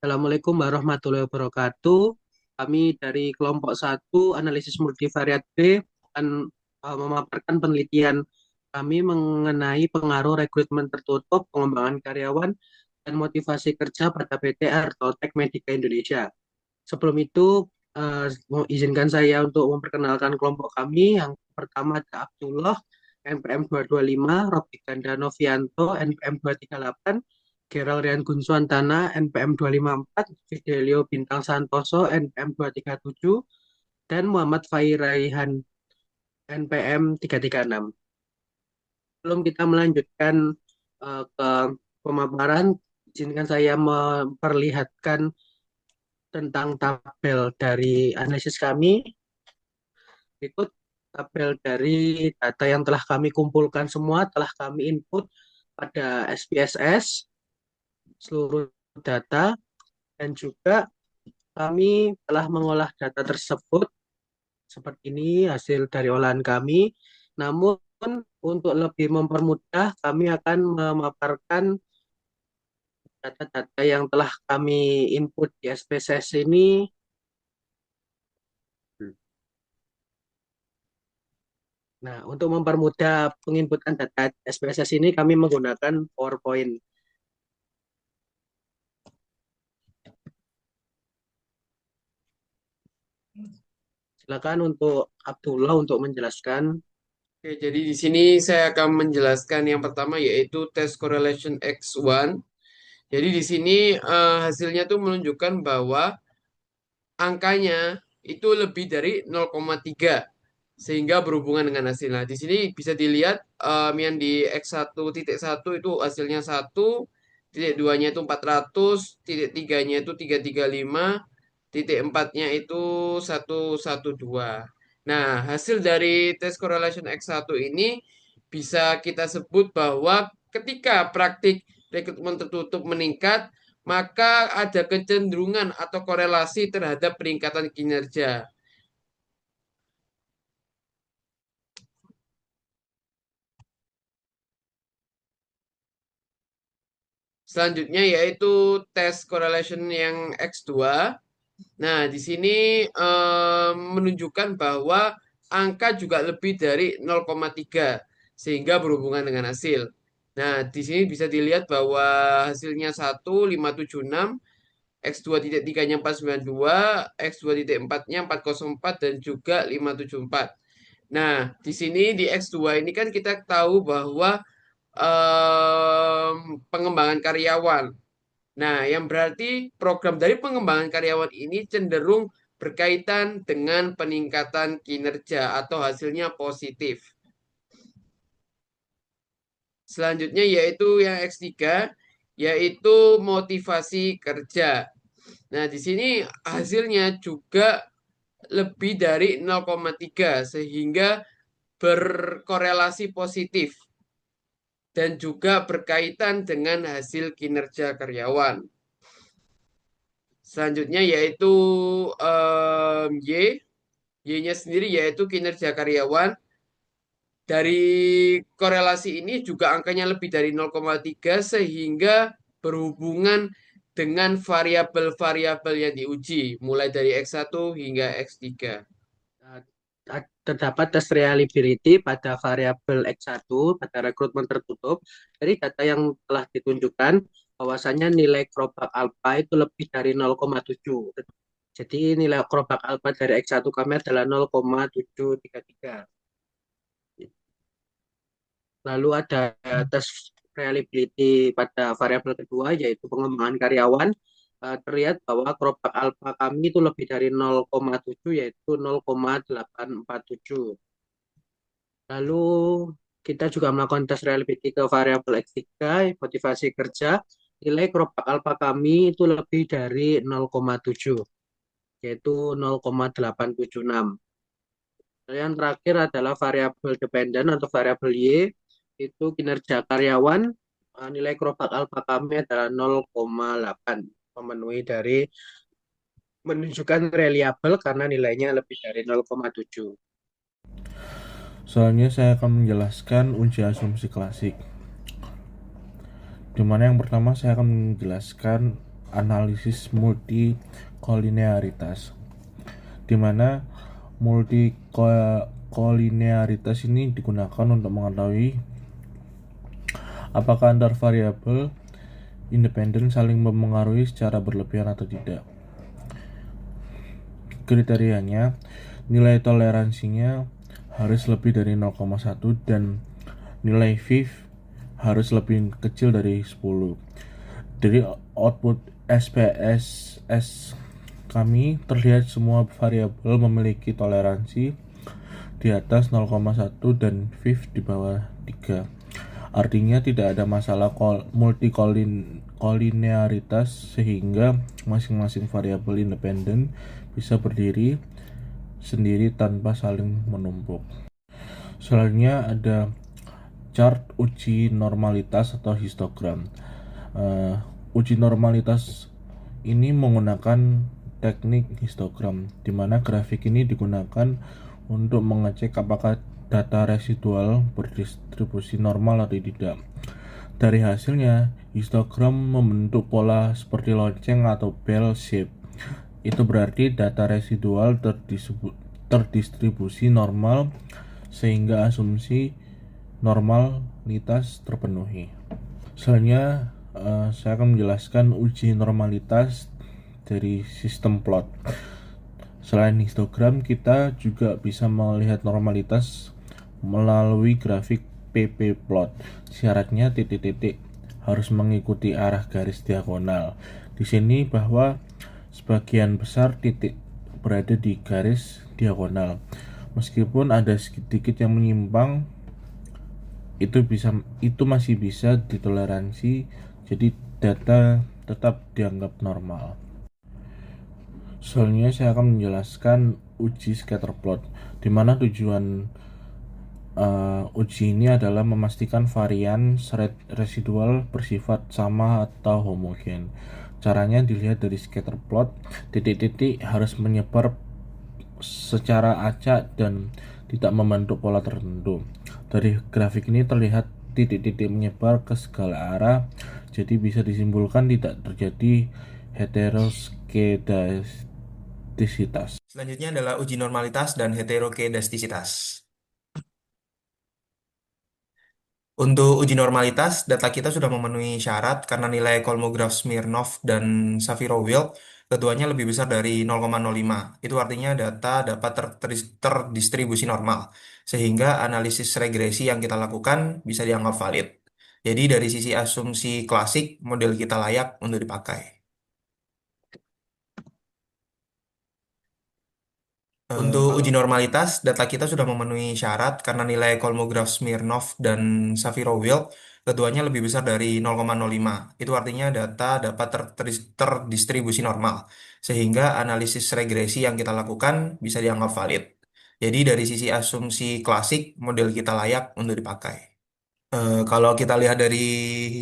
Assalamualaikum warahmatullahi wabarakatuh. Kami dari kelompok satu analisis multivariat B akan memaparkan penelitian kami mengenai pengaruh rekrutmen tertutup, pengembangan karyawan, dan motivasi kerja pada PT Artotek Medica Indonesia. Sebelum itu, izinkan saya untuk memperkenalkan kelompok kami. Yang pertama ada Abdullah, NPM 225, Robi Ganda Novianto, NPM 238, Gerald Rian Gunsuantana, NPM 254, Fidelio Bintang Santoso, NPM 237, dan Muhammad Fairaihan, NPM 336. Sebelum kita melanjutkan ke pemaparan, izinkan saya memperlihatkan tentang tabel dari analisis kami. Berikut tabel dari data yang telah kami kumpulkan semua, telah kami input pada SPSS, seluruh data, dan juga kami telah mengolah data tersebut seperti ini hasil dari olahan kami. Namun untuk lebih mempermudah, kami akan memaparkan data-data yang telah kami input di SPSS ini. Nah, untuk mempermudah penginputan data SPSS ini, kami menggunakan PowerPoint. Silakan untuk Abdullah untuk menjelaskan. Oke, jadi di sini saya akan menjelaskan yang pertama yaitu test correlation X1. Jadi di sini hasilnya tuh menunjukkan bahwa angkanya itu lebih dari 0,3 sehingga berhubungan dengan hasil. Nah, di sini bisa dilihat yang di X1.1 itu hasilnya 1, titik 2-nya itu 400, titik 3-nya itu 335, titik 4-nya itu 112. Nah, hasil dari tes correlation X1 ini bisa kita sebut bahwa ketika praktik rekrutmen tertutup meningkat, maka ada kecenderungan atau korelasi terhadap peningkatan kinerja. Selanjutnya yaitu tes correlation yang X2. Nah, di sini menunjukkan bahwa angka juga lebih dari 0,3 sehingga berhubungan dengan hasil. Nah, di sini bisa dilihat bahwa hasilnya 1,576, X2.3-nya 492, X2.4-nya 404 dan juga 574. Nah, di sini di X2 ini kan kita tahu bahwa pengembangan karyawan. Nah, yang berarti program dari pengembangan karyawan ini cenderung berkaitan dengan peningkatan kinerja atau hasilnya positif. Selanjutnya yaitu yang X3, yaitu motivasi kerja. Nah, di sini hasilnya juga lebih dari 0,3 sehingga berkorelasi positif dan juga berkaitan dengan hasil kinerja karyawan. Selanjutnya yaitu Y. Y-nya sendiri yaitu kinerja karyawan. Dari korelasi ini juga angkanya lebih dari 0,3 sehingga berhubungan dengan variabel-variabel yang diuji, mulai dari X1 hingga X3. Terdapat tes reliability pada variabel X1 pada rekrutmen tertutup. Dari data yang telah ditunjukkan, bahwasanya nilai Crobak alpha itu lebih dari 0,7. Jadi nilai Crobak alpha dari X1 kami adalah 0,733. Lalu ada tes reliability pada variabel kedua yaitu pengembangan karyawan. Terlihat bahwa Crobak alpha kami itu lebih dari 0,7 yaitu 0,847. Lalu kita juga melakukan tes reliability ke variabel X3, motivasi kerja. Nilai Crobak alpha kami itu lebih dari 0,7 yaitu 0,876. Yang terakhir adalah variabel dependen atau variabel Y, itu kinerja karyawan. Nilai Crobak alpha kami adalah 0,8, memenuhi dari menunjukkan reliable karena nilainya lebih dari 0,7. Selanjutnya saya akan menjelaskan uji asumsi klasik. Dimana yang pertama saya akan menjelaskan analisis multikolinearitas, di mana multikolinearitas ini digunakan untuk mengetahui apakah antar variabel independen saling mempengaruhi secara berlebihan atau tidak. Kriterianya, nilai toleransinya harus lebih dari 0,1 dan nilai VIF harus lebih kecil dari 10. Dari output SPSS kami terlihat semua variabel memiliki toleransi di atas 0,1 dan VIF di bawah 3. Artinya tidak ada masalah multikolinearitas sehingga masing-masing variabel independen bisa berdiri sendiri tanpa saling menumpuk. Selanjutnya ada chart uji normalitas atau histogram. Uji normalitas ini menggunakan teknik histogram, di mana grafik ini digunakan untuk mengecek apakah data residual berdistribusi normal atau tidak. Dari hasilnya, histogram membentuk pola seperti lonceng atau bell shape. Itu berarti data residual terdistribusi normal sehingga asumsi normalitas terpenuhi. Selanjutnya, saya akan menjelaskan uji normalitas dari sistem plot. Selain histogram, kita juga bisa melihat normalitas melalui grafik pp-plot. Syaratnya titik-titik harus mengikuti arah garis diagonal. Di sini bahwa sebagian besar titik berada di garis diagonal. Meskipun ada sedikit yang menyimpang, itu masih bisa ditoleransi, jadi data tetap dianggap normal. Selanjutnya saya akan menjelaskan uji scatter plot, di mana tujuan uji ini adalah memastikan varian residual bersifat sama atau homogen. Caranya dilihat dari scatter plot, titik-titik harus menyebar secara acak dan tidak membentuk pola tertentu. Dari grafik ini terlihat titik-titik menyebar ke segala arah, jadi bisa disimpulkan tidak terjadi heteroskedastisitas. Selanjutnya adalah uji normalitas dan heterokedastisitas. Untuk uji normalitas, data kita sudah memenuhi syarat karena nilai Kolmogorov-Smirnov dan Shapiro-Wilk keduanya lebih besar dari 0,05. Itu artinya data dapat terdistribusi normal, sehingga analisis regresi yang kita lakukan bisa dianggap valid. Jadi dari sisi asumsi klasik, model kita layak untuk dipakai. Untuk uji normalitas, data kita sudah memenuhi syarat karena nilai Kolmogorov-Smirnov dan Shapiro-Wilk keduanya lebih besar dari 0,05. Itu artinya data dapat terdistribusi normal, sehingga analisis regresi yang kita lakukan bisa dianggap valid. Jadi dari sisi asumsi klasik, model kita layak untuk dipakai. Kalau kita lihat dari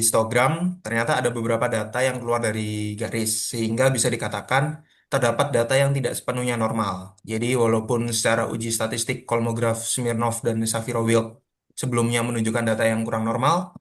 histogram, ternyata ada beberapa data yang keluar dari garis, sehingga bisa dikatakan terdapat data yang tidak sepenuhnya normal. Jadi, walaupun secara uji statistik Kolmogorov-Smirnov dan Shapiro-Wilk sebelumnya menunjukkan data yang kurang normal,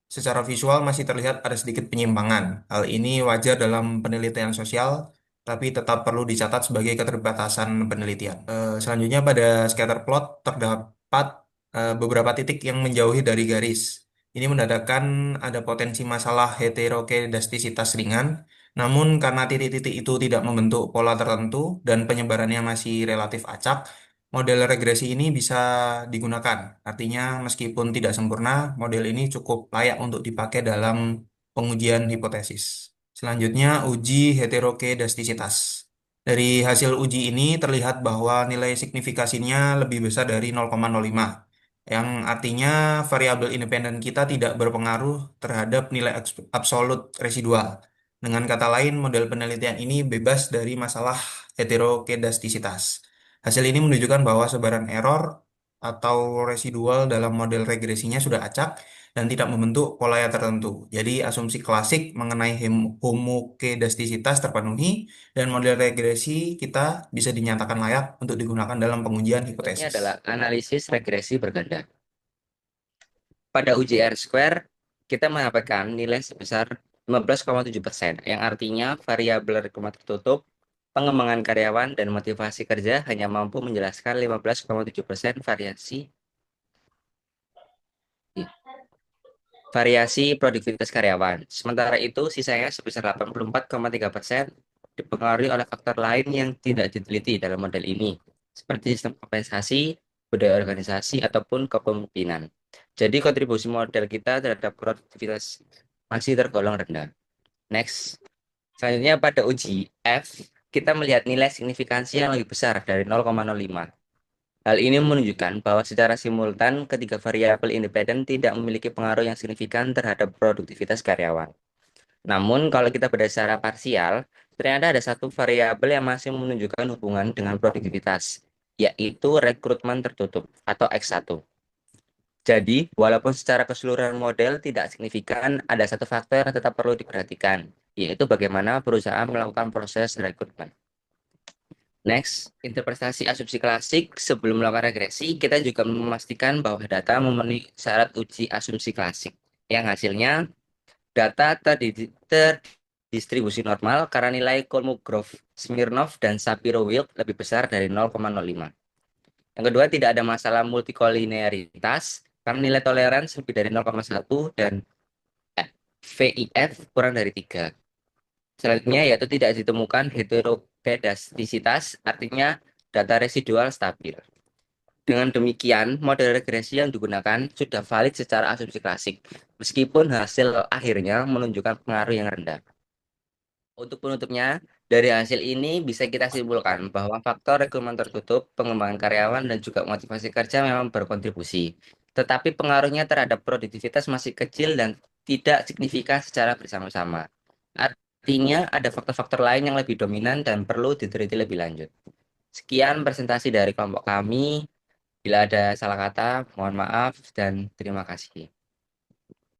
secara visual masih terlihat ada sedikit penyimpangan. Hal ini wajar dalam penelitian sosial, tapi tetap perlu dicatat sebagai keterbatasan penelitian. Selanjutnya pada scatter plot terdapat beberapa titik yang menjauhi dari garis. Ini menandakan ada potensi masalah heterokedastisitas ringan, namun karena titik-titik itu tidak membentuk pola tertentu dan penyebarannya masih relatif acak, model regresi ini bisa digunakan. Artinya, meskipun tidak sempurna, model ini cukup layak untuk dipakai dalam pengujian hipotesis. Selanjutnya, uji heterokedastisitas. Dari hasil uji ini terlihat bahwa nilai signifikasinya lebih besar dari 0,05, yang artinya variabel independen kita tidak berpengaruh terhadap nilai absolut residual. Dengan kata lain, model penelitian ini bebas dari masalah heterokedastisitas. Hasil ini menunjukkan bahwa sebaran error atau residual dalam model regresinya sudah acak dan tidak membentuk pola yang tertentu. Jadi asumsi klasik mengenai homokedastisitas terpenuhi dan model regresi kita bisa dinyatakan layak untuk digunakan dalam pengujian Ini hipotesis. adalah analisis regresi berganda. Pada uji R-square, kita mendapatkan nilai sebesar 15,7%, yang artinya variabel rekrutmen tertutup, pengembangan karyawan, dan motivasi kerja hanya mampu menjelaskan 15,7% variasi produktivitas karyawan. Sementara itu, sisanya sebesar 84,3% dipengaruhi oleh faktor lain yang tidak diteliti dalam model ini, seperti sistem kompensasi, budaya organisasi, ataupun kepemimpinan. Jadi, kontribusi model kita terhadap produktivitas masih tergolong rendah. Next. Selanjutnya pada uji F, kita melihat nilai signifikansi yang lebih besar dari 0,05. Hal ini menunjukkan bahwa secara simultan ketiga variabel independen tidak memiliki pengaruh yang signifikan terhadap produktivitas karyawan. Namun kalau kita bedah secara parsial, ternyata ada satu variabel yang masih menunjukkan hubungan dengan produktivitas, yaitu rekrutmen tertutup atau X1. Jadi, walaupun secara keseluruhan model tidak signifikan, ada satu faktor yang tetap perlu diperhatikan, yaitu bagaimana perusahaan melakukan proses rekrutmen. Next, interpretasi asumsi klasik. Sebelum melakukan regresi, kita juga memastikan bahwa data memenuhi syarat uji asumsi klasik, yang hasilnya data terdistribusi normal karena nilai Kolmogorov-Smirnov dan Shapiro-Wilk lebih besar dari 0,05. Yang kedua, tidak ada masalah multikolinearitas karena nilai toleransi lebih dari 0,1 dan VIF kurang dari 3. Selanjutnya yaitu tidak ditemukan heterogeneisitas, artinya data residual stabil. Dengan demikian, model regresi yang digunakan sudah valid secara asumsi klasik, meskipun hasil akhirnya menunjukkan pengaruh yang rendah. Untuk penutupnya, dari hasil ini bisa kita simpulkan bahwa faktor rekrutmen tertutup, pengembangan karyawan, dan juga motivasi kerja memang berkontribusi. Tetapi pengaruhnya terhadap produktivitas masih kecil dan tidak signifikan secara bersama-sama. Artinya ada faktor-faktor lain yang lebih dominan dan perlu diteliti lebih lanjut. Sekian presentasi dari kelompok kami. Bila ada salah kata, mohon maaf dan terima kasih.